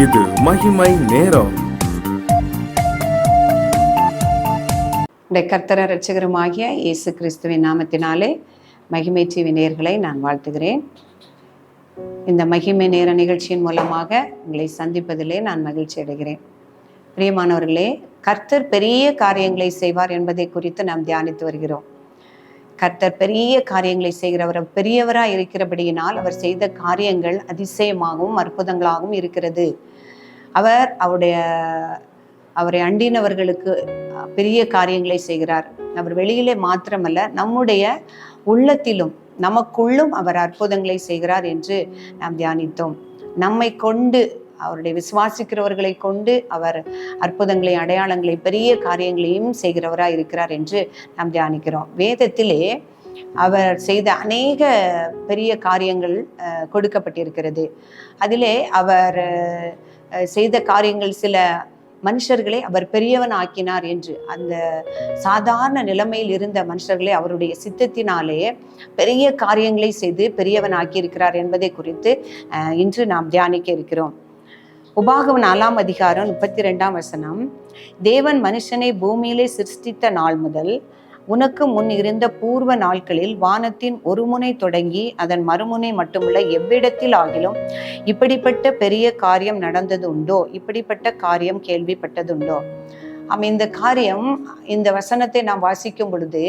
இது மகிமை நேரம். கர்த்தர் இரட்சகருமாகிய இயேசு கிறிஸ்துவின் நாமத்தினாலே மகிமை டிவி நேயர்களை நான் வாழ்த்துகிறேன். இந்த மகிமை நேர நிகழ்ச்சியின் மூலமாக உங்களை சந்திப்பதிலே நான் மகிழ்ச்சி அடைகிறேன். பிரியமானவர்களே, கர்த்தர் பெரிய காரியங்களை செய்வார் என்பதை குறித்து நாம் தியானித்து வருகிறோம். கர்த்தர் பெரிய காரியங்களை செய்கிறவர், பெரியவராய் இருக்கிறபடியினால் அவர் செய்த காரியங்கள் அதிசயமாகவும் அற்புதங்களாகவும் இருக்கிறது. அவரை அண்டினவர்களுக்கு பெரிய காரியங்களை செய்கிறார். அவர் வெளியிலே மாத்திரமல்ல, நம்முடைய உள்ளத்திலும் நமக்குள்ளும் அவர் அற்புதங்களை செய்கிறார் என்று நாம் தியானித்தோம். நம்மை கொண்டு, அவருடைய விசுவாசிக்கிறவர்களை கொண்டு அவர் அற்புதங்களை, அடையாளங்களை, பெரிய காரியங்களையும் செய்கிறவராய் இருக்கிறார் என்று நாம் தியானிக்கிறோம். வேதத்திலே அவர் செய்த அநேக பெரிய காரியங்கள் கொடுக்கப்பட்டிருக்கிறது. அதிலே அவர் செய்த காரியங்கள், சில மனுஷர்களை அவர் பெரியவன் ஆக்கினார் என்று, அந்த சாதாரண நிலைமையில் இருந்த மனுஷர்களை அவருடைய சித்தத்தினாலே பெரிய காரியங்களை செய்து பெரியவன் ஆக்கியிருக்கிறார் என்பதை குறித்து இன்று நாம் தியானிக்க இருக்கிறோம். உபாகமம் 4 அதிகாரம் 32 தேவன் மனுஷனை பூமியிலே சிருஷ்டித்த நாள் முதல் உனக்கு முன் இருந்த பூர்வ நாட்களில் வானத்தின் ஒரு முனை தொடங்கி அதன் மறுமுனை மட்டுமுள்ள எவ்விடத்தில் ஆகிலும் இப்படிப்பட்ட பெரிய காரியம் நடந்தது உண்டோ, இப்படிப்பட்ட காரியம் கேள்விப்பட்டதுண்டோ? இந்த காரியம், இந்த வசனத்தை நாம் வாசிக்கும் பொழுது,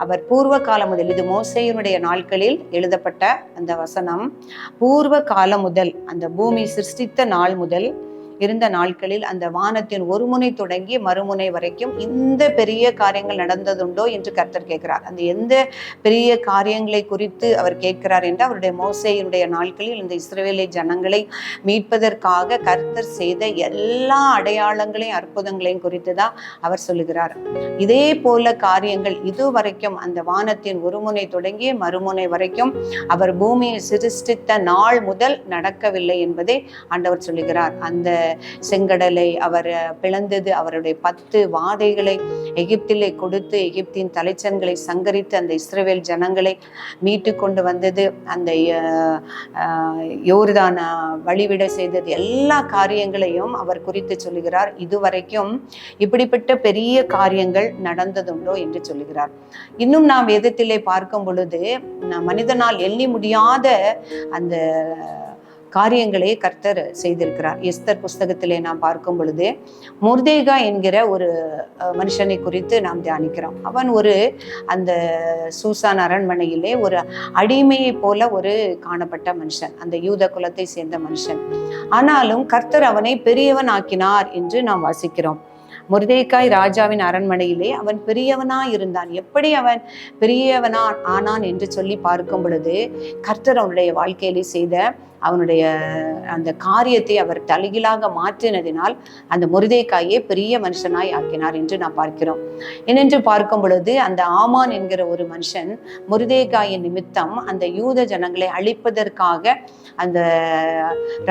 அவர் பூர்வ காலம் முதல், இது மோசேயினுடைய நாட்களில் எழுதப்பட்ட அந்த வசனம், பூர்வ காலம் முதல், அந்த பூமி சிருஷ்டித்த நாள் முதல் இருந்த நாட்களில் அந்த வானத்தின் ஒரு முனை தொடங்கி மறுமுனை வரைக்கும் இந்த பெரிய காரியங்கள் நடந்ததுண்டோ என்று கர்த்தர் கேட்கிறார். அந்த எந்த பெரிய காரியங்களை குறித்து அவர் கேட்கிறார் என்று, அவருடைய மோசேயினுடைய நாட்களில் இந்த இஸ்ரவேலை ஜனங்களை மீட்பதற்காக கர்த்தர் செய்த எல்லா அடையாளங்களையும் அற்புதங்களையும் குறித்து தான் அவர் சொல்லுகிறார். இதே போல காரியங்கள் இதுவரைக்கும் அந்த வானத்தின் ஒரு முனை தொடங்கி மறுமுனை வரைக்கும் அவர் பூமியை சிருஷ்டித்த நாள் முதல் நடக்கவில்லை என்பதை ஆண்டவர் சொல்லுகிறார். அந்த செங்கடலை அவர் பிளந்தது, அவருடைய 10 வாதைகளை எகிப்திலே கொடுத்து எகிப்தின் தலைச்சன்களை சங்கரித்து அந்த இஸ்ரவேல் ஜனங்களை மீட்டு கொண்டு வந்தது, அந்த யோர்தான் வழிவிட செய்தது, எல்லா காரியங்களையும் அவர் குறித்து சொல்லுகிறார். இதுவரைக்கும் இப்படிப்பட்ட பெரிய காரியங்கள் நடந்ததுண்டோ என்று சொல்லுகிறார். இன்னும் நாம் வேதத்திலே பார்க்கும் பொழுது மனிதனால் எண்ணி முடியாத அந்த காரியங்களை கர்த்தர் செய்திருக்கிறார். எஸ்தர் புஸ்தகத்திலே நாம் பார்க்கும் பொழுது மொர்தேகா என்கிற ஒரு மனுஷனை குறித்து நாம் தியானிக்கிறோம். அவன் அந்த சூசான் அரண்மனையிலே ஒரு அடிமையை போல காணப்பட்ட மனுஷன், அந்த யூத குலத்தை சேர்ந்த மனுஷன். ஆனாலும் கர்த்தர் அவனை பெரியவன் ஆக்கினார் என்று நாம் வாசிக்கிறோம். மொர்தேகாய் ராஜாவின் அரண்மனையிலே அவன் பெரியவனா இருந்தான். எப்படி அவன் பெரியவனா ஆனான் என்று சொல்லி பார்க்கும் பொழுது, கர்த்தர் அவனுடைய வாழ்க்கையிலே செய்த அவனுடைய அந்த காரியத்தை அவர் தலைகீழாக மாற்றினதினால் அந்த மொர்தேகாயை பெரிய மனுஷனாய் ஆக்கினார் என்று நாம் பார்க்கிறோம். ஏனென்று பார்க்கும் பொழுது, அந்த ஆமான் என்கிற ஒரு மனுஷன் மொர்தேகாயின் நிமித்தம் அந்த யூத ஜனங்களை அழிப்பதற்காக அந்த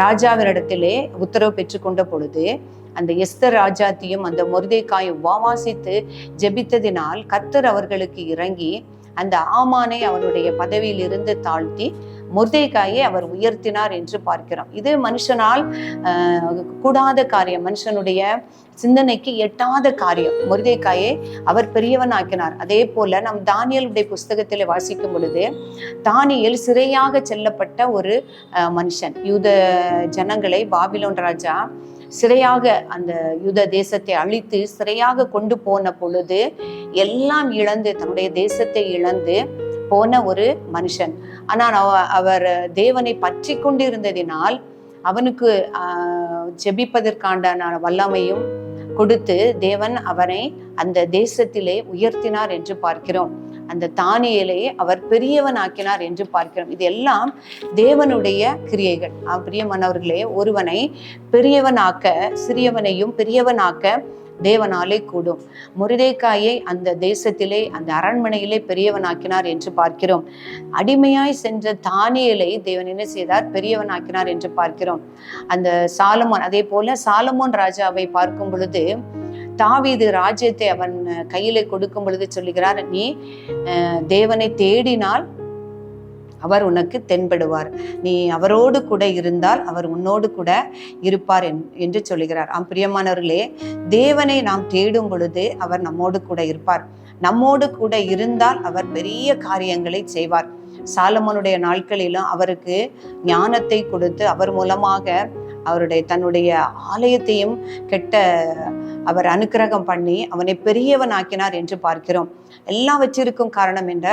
ராஜாவினிடத்திலே உத்தரவு பெற்றுக்கொண்ட பொழுது, அந்த எஸ்தர் ராஜாத்தியும் அந்த மொர்தேகாயும் உபவாசித்து ஜெபித்ததினால் கர்த்தர் அவர்களுக்கு இறங்கி அந்த ஆமானை அவனுடைய பதவியில் இருந்து தாழ்த்தி மொர்தேகாயை அவர் உயர்த்தினார் என்று பார்க்கிறோம். இது மனுஷனால் கூடாத காரியம், மனுஷனுடைய சிந்தனைக்கு எட்டாத காரியம். மொர்தேகாயை அவர் பெரியவன் ஆக்கினார். அதே போல நம் தானியேலுடைய புஸ்தகத்திலே வாசிக்கும் பொழுது, தானியேல் சிறையாக செல்லப்பட்ட ஒரு மனுஷன். யூத ஜனங்களை பாபிலோன் ராஜா சிறையாக, அந்த யூத தேசத்தை அழித்து சிறையாக கொண்டு போன பொழுது எல்லாம் இழந்து, தன்னுடைய தேசத்தை இழந்து போன ஒரு மனுஷன். ஆனால் அவர் தேவனை பற்றி கொண்டிருந்ததினால் அவனுக்கு ஜெபிப்பதற்கான வல்லமையும் கொடுத்து தேவன் அவனை அந்த தேசத்திலே உயர்த்தினார் என்று பார்க்கிறோம். அந்த தானியேலை அவர் பெரியவன் ஆக்கினார் என்று பார்க்கிறோம். இது எல்லாம் தேவனுடைய கிரியைகள். பிரியமானவர்களே, ஒருவனை பெரியவனாக்க, சிறியவனையும் பெரியவனாக்க தேவனாலே கூடும். மொர்தேகாயை அந்த தேசத்திலே, அந்த அரண்மனையிலே பெரியவனாக்கினார் என்று பார்க்கிறோம். அடிமையாய் சென்ற தானியேலை தேவன் என்ன செய்தார்? பெரியவனாக்கினார் என்று பார்க்கிறோம். அந்த சாலமோன், அதே போல சாலமோன் ராஜாவை பார்க்கும் பொழுது, தாவீது ராஜ்யத்தை அவன் கையில கொடுக்கும் பொழுது சொல்லுகிறார், நீ தேவனை தேடினால் அவர் உனக்கு தென்படுவார். நீ அவரோடு கூட இருந்தால் அவர் உன்னோடு கூட இருப்பார் என்று சொல்லுகிறார். பிரியமானவர்களே, தேவனை நாம் தேடும் பொழுது அவர் நம்மோடு கூட இருப்பார். நம்மோடு கூட இருந்தால் அவர் பெரிய காரியங்களை செய்வார். சாலமோனுடைய நாட்களிலும் அவருக்கு ஞானத்தை கொடுத்து அவர் மூலமாக தன்னுடைய ஆலயத்தையும் அவர் அனுக்கிரகம் பண்ணி அவனை பெரியவன் ஆக்கினார் என்று பார்க்கிறோம். எல்லாம் வச்சிருக்கும் காரணம் என்ற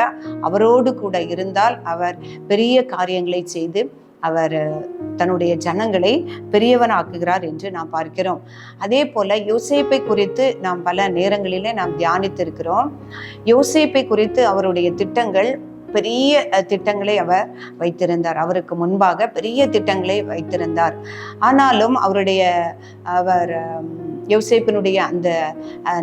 அவரோடு கூட இருந்தால் அவர் பெரிய காரியங்களை செய்து அவர் தன்னுடைய ஜனங்களை பெரியவனாக்குகிறார் என்று நாம் பார்க்கிறோம். அதே போல யோசேப்பை குறித்து நாம் பல நேரங்களிலே நாம் தியானித்திருக்கிறோம். யோசேப்பை குறித்து அவருடைய திட்டங்கள், பெரிய திட்டங்களை அவர் வைத்திருந்தார். அவருக்கு முன்பாக பெரிய திட்டங்களை வைத்திருந்தார். ஆனாலும் அவர் யோசேப்பினுடைய அந்த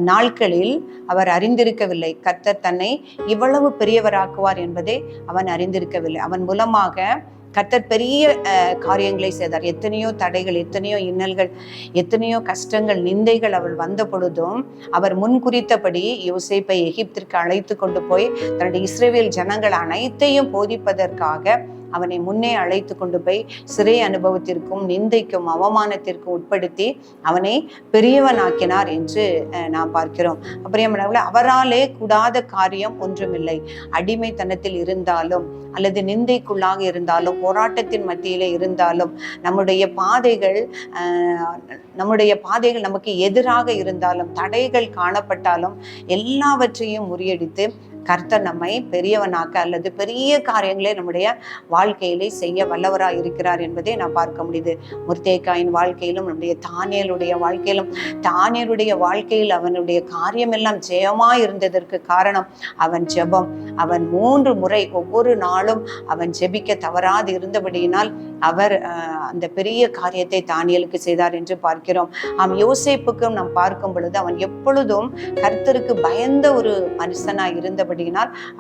நாட்களில் அவர் அறிந்திருக்கவில்லை. கர்த்தர் தன்னை இவ்வளவு பெரியவராக்குவார் என்பதை அவன் அறிந்திருக்கவில்லை. அவன் மூலமாக கர்த்தர் பெரிய காரியங்களை செய்தார். எத்தனையோ தடைகள், எத்தனையோ இன்னல்கள், எத்தனையோ கஷ்டங்கள், நிந்தைகள் அவள் வந்த பொழுதும் அவர் முன்குறித்தபடி யோசேப்பை எகிப்திற்கு அழைத்து கொண்டு போய் தன்னுடைய இஸ்ரவேல் ஜனங்கள் அனைத்தையும் போதிப்பதற்காக அவனை முன்னே அழைத்து கொண்டு போய் சிறை அனுபவத்திற்கும் நிந்தைக்கும் அவமானத்திற்கும் உட்படுத்தி அவனை பெரியவனாக்கினார் என்று நாம் பார்க்கிறோம். அப்புறம் அவராலே கூடாத காரியம் ஒன்றுமில்லை. அடிமைத்தனத்தில் இருந்தாலும் அல்லது நிந்தைக்குள்ளாக இருந்தாலும், போராட்டத்தின் மத்தியிலே இருந்தாலும், நம்முடைய பாதைகள் நமக்கு எதிராக இருந்தாலும், தடைகள் காணப்பட்டாலும் எல்லாவற்றையும் முறியடித்து கர்த்தர் நம்மை பெரியவனாக்க அல்லது பெரிய காரியங்களை நம்முடைய வாழ்க்கையிலே செய்ய வல்லவராக இருக்கிறார் என்பதை நாம் பார்க்க முடியுது. முர்தேக்காயின் வாழ்க்கையிலும் நம்முடைய தானியேலுடைய வாழ்க்கையில் அவனுடைய காரியம் எல்லாம் ஜெயமாய் இருந்ததற்கு காரணம் அவன் ஜெபம். அவன் 3 முறை ஒவ்வொரு நாளும் அவன் ஜெபிக்க தவறாது இருந்தபடியினால் அவர் அந்த பெரிய காரியத்தை தானியேலுக்கு செய்தார் என்று பார்க்கிறோம். யோசேப்புக்கும் நாம் பார்க்கும் பொழுது அவன் எப்பொழுதும் கர்த்தருக்கு பயந்த ஒரு மனுஷனாய் இருந்தபடியினால்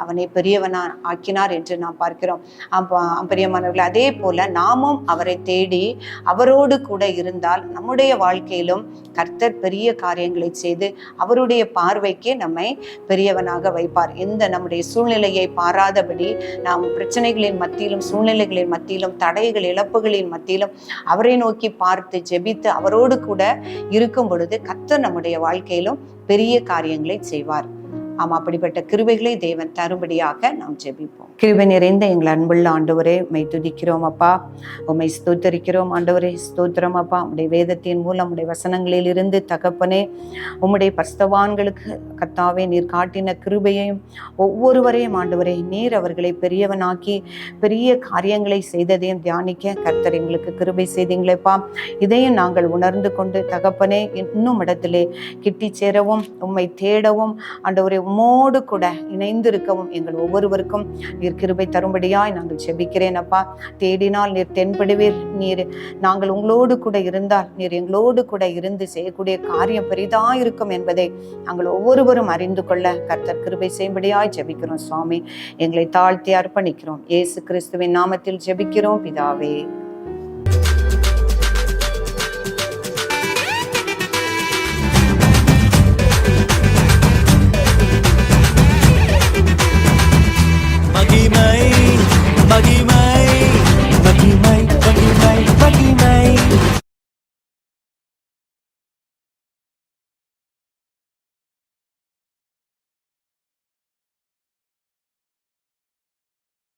அவனை பெரியவனா ஆக்கினார் என்று நாம் பார்க்கிறோம். பிரியமானவர்களே, அதே போல நாமும் அவரை தேடி அவரோடு கூட இருந்தால் நம்முடைய வாழ்க்கையிலும் கர்த்தர் பெரிய காரியங்களை செய்து அவருடைய பார்வைக்கு நம்மை பெரியவனாக வைப்பார். நம்முடைய சூழ்நிலையை பாராதபடி நாம் பிரச்சனைகளின் மத்தியிலும், சூழ்நிலைகளின் மத்தியிலும், தடைகள் இழப்புகளின் மத்தியிலும் அவரை நோக்கி பார்த்து ஜெபித்து அவரோடு கூட இருக்கும் பொழுது கர்த்தர் நம்முடைய வாழ்க்கையிலும் பெரிய காரியங்களை செய்வார். அப்படிப்பட்ட கிருபைகளை தேவன் தரும்படியாக நாம் ஜெபிப்போம். கிருபை நிறைந்த எங்கள் அன்புள்ள ஆண்டவரே, உம்மை துதிக்கிறோம் அப்பா, உம்மை ஸ்தோத்தரிக்கிறோம் ஆண்டவரே. ஸ்தோத்திரம் அப்பா. உம்முடைய வேதத்தின் மூலம், உம்முடைய வசனங்களில் இருந்து தகப்பனே, உம்முடைய பரிசுத்தவான்களுக்கு கர்த்தாவே நீர் காட்டின கிருபையையும் ஒவ்வொருவரையும் ஆண்டவரே நீர் அவர்களை பெரியவனாக்கி பெரிய காரியங்களை செய்ததையும் தியானிக்க கர்த்தர் எங்களுக்கு கிருபை செய்தீங்களேப்பா. இதையும் நாங்கள் உணர்ந்து கொண்டு தகப்பனே இன்னும் இடத்திலே கிட்டி சேரவும், உம்மை தேடவும் ஆண்டவரே உம்மோடு கூட இணைந்திருக்கவும் எங்கள் ஒவ்வொருவருக்கும் நீர் கிருபை தரும்படியாய் நாங்கள் ஜெபிக்கிறேன் அப்பா. தேடினால் நீர் தென்படுவீர். நாங்கள் உங்களோடு கூட இருந்தால் நீர் எங்களோடு கூட இருந்து செய்யக்கூடிய காரியம் பெரிதாயிருக்கும் என்பதை நாங்கள் ஒவ்வொருவரும் அறிந்து கொள்ள கர்த்தர் கிருபை செய்யும்படியாய் ஜெபிக்கிறோம் சுவாமி. எங்களை தாழ்த்தி அர்ப்பணிக்கிறோம். இயேசு கிறிஸ்துவின் நாமத்தில் ஜெபிக்கிறோம் பிதாவே.